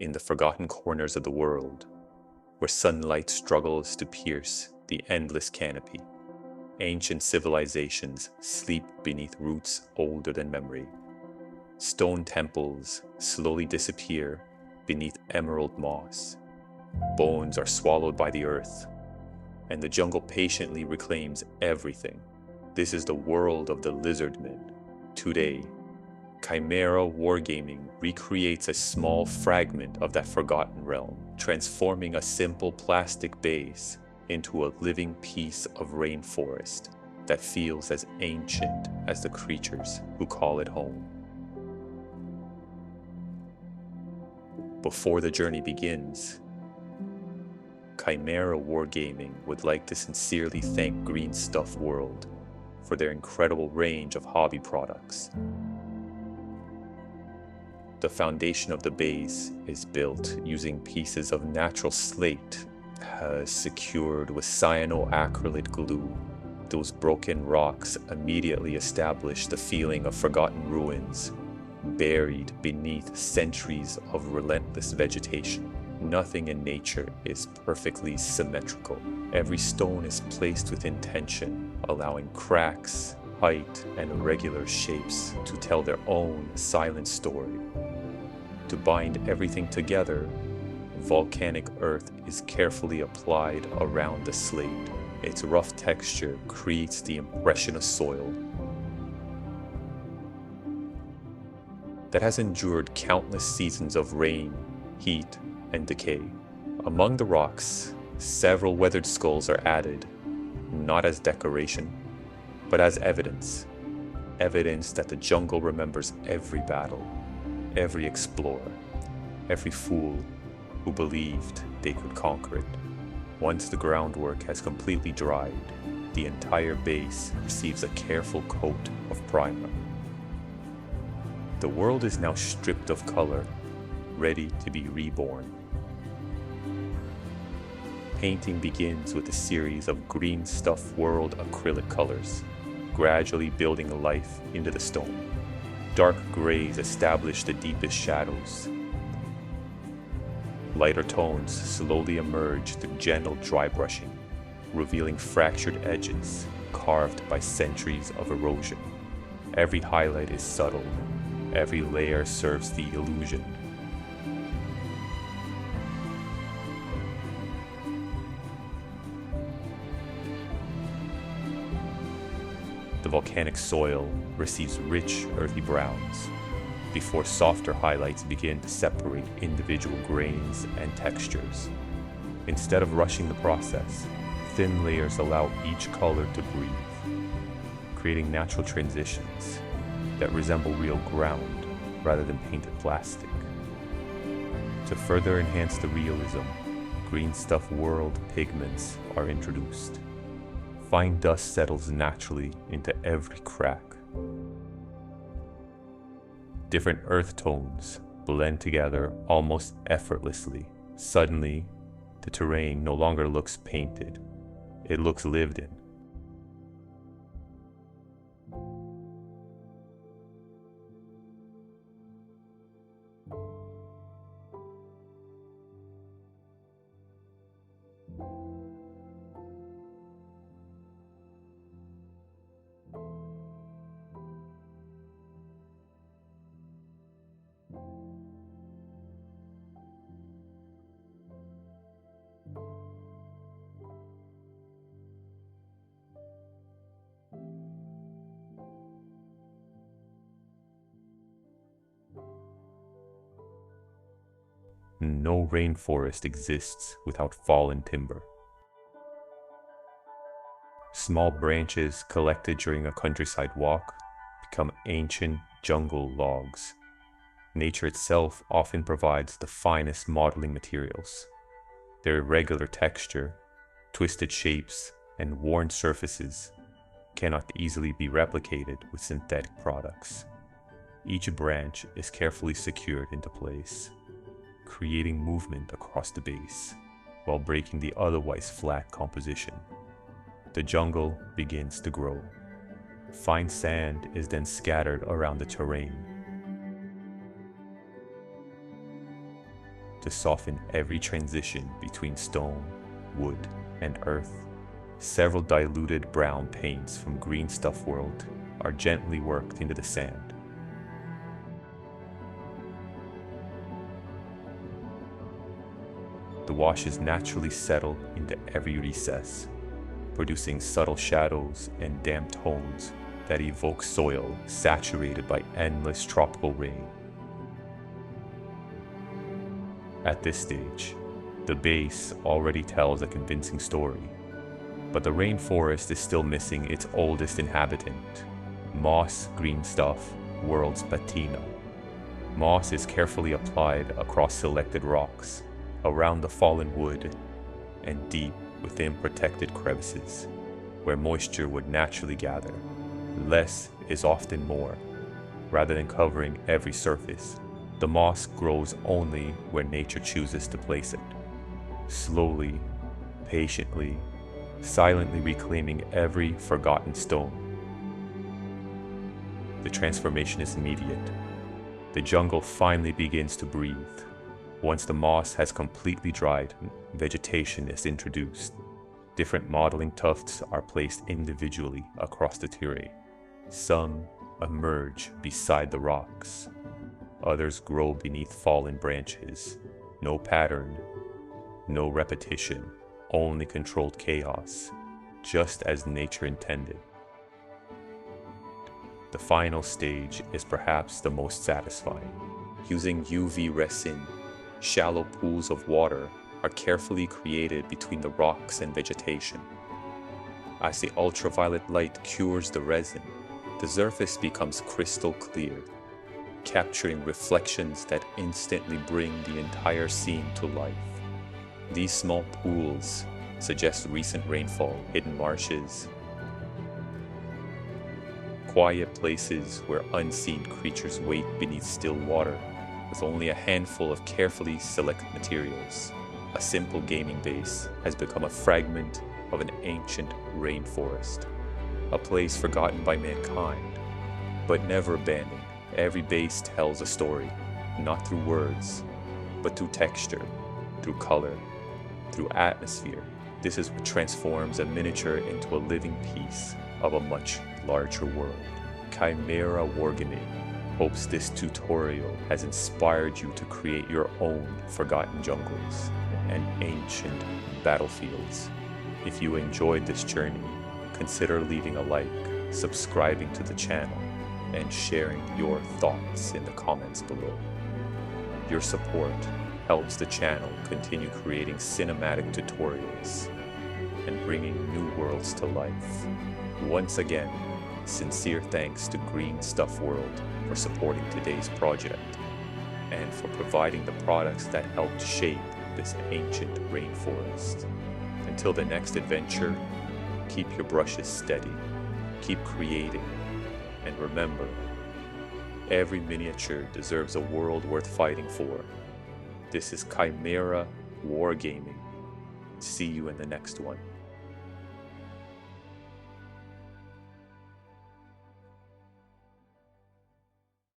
in the forgotten corners of the world, where sunlight struggles to pierce the endless canopy. Ancient civilizations sleep beneath roots older than memory. Stone temples slowly disappear beneath emerald moss. Bones are swallowed by the earth, and the jungle patiently reclaims everything. This is the world of the Lizardmen. Today, Chimera Wargaming recreates a small fragment of that forgotten realm, transforming a simple plastic base into a living piece of rainforest that feels as ancient as the creatures who call it home. Before the journey begins, Chimera Wargaming would like to sincerely thank Green Stuff World for their incredible range of hobby products. The foundation of the base is built using pieces of natural slate secured with cyanoacrylate glue. Those broken rocks immediately establish the feeling of forgotten ruins, buried beneath centuries of relentless vegetation. Nothing in nature is perfectly symmetrical. Every stone is placed with intention, allowing cracks, height, and irregular shapes to tell their own silent story. To bind everything together, volcanic earth is carefully applied around the slate. Its rough texture creates the impression of soil that has endured countless seasons of rain, heat, and decay. Among the rocks, several weathered skulls are added, not as decoration, but as evidence. Evidence that the jungle remembers every battle, every explorer, every fool who believed they could conquer it. Once the groundwork has completely dried, the entire base receives a careful coat of primer. The world is now stripped of color, ready to be reborn. Painting begins with a series of Green Stuff World acrylic colors, gradually building life into the stone. Dark grays establish the deepest shadows. Lighter tones slowly emerge through gentle dry brushing, revealing fractured edges carved by centuries of erosion. Every highlight is subtle. Every layer serves the illusion. The volcanic soil receives rich, earthy browns, before softer highlights begin to separate individual grains and textures. Instead of rushing the process, thin layers allow each color to breathe, creating natural transitions that resemble real ground rather than painted plastic. To further enhance the realism, Green Stuff World pigments are introduced. Fine dust settles naturally into every crack. Different earth tones blend together almost effortlessly. Suddenly, the terrain no longer looks painted. It looks lived in. No rainforest exists without fallen timber. Small branches collected during a countryside walk become ancient jungle logs. Nature itself often provides the finest modeling materials. Their irregular texture, twisted shapes, and worn surfaces cannot easily be replicated with synthetic products. Each branch is carefully secured into place, creating movement across the base, while breaking the otherwise flat composition. The jungle begins to grow. Fine sand is then scattered around the terrain. to soften every transition between stone, wood, and earth. Several diluted brown paints from Green Stuff World are gently worked into the sand. The washes naturally settle into every recess, producing subtle shadows and damp tones that evoke soil saturated by endless tropical rain. At this stage, the base already tells a convincing story, but the rainforest is still missing its oldest inhabitant, moss green stuff, world's patina. Moss is carefully applied across selected rocks, around the fallen wood, and deep within protected crevices, where moisture would naturally gather. Less is often more. Rather than covering every surface, the moss grows only where nature chooses to place it, slowly, patiently, silently reclaiming every forgotten stone. The transformation is immediate. The jungle finally begins to breathe. Once the moss has completely dried, vegetation is introduced. Different modeling tufts are placed individually across the terrain. Some emerge beside the rocks. Others grow beneath fallen branches. No pattern, no repetition, only controlled chaos, just as nature intended. The final stage is perhaps the most satisfying. Using UV resin, shallow pools of water are carefully created between the rocks and vegetation. As the ultraviolet light cures the resin, the surface becomes crystal clear, capturing reflections that instantly bring the entire scene to life. These small pools suggest recent rainfall, hidden marshes, quiet places where unseen creatures wait beneath still water, with only a handful of carefully selected materials. A simple gaming base has become a fragment of an ancient rainforest, a place forgotten by mankind, but never abandoned. Every base tells a story, not through words, but through texture, through color, through atmosphere. This is what transforms a miniature into a living piece of a much larger world. Chimera Wargaming hopes this tutorial has inspired you to create your own forgotten jungles and ancient battlefields. If you enjoyed this journey, consider leaving a like, subscribing to the channel, and sharing your thoughts in the comments below. Your support helps the channel continue creating cinematic tutorials and bringing new worlds to life. Once again, sincere thanks to Green Stuff World for supporting today's project and for providing the products that helped shape this ancient rainforest. Until the next adventure, keep your brushes steady, keep creating, and remember, every miniature deserves a world worth fighting for. This is Chimera Wargaming. See you in the next one.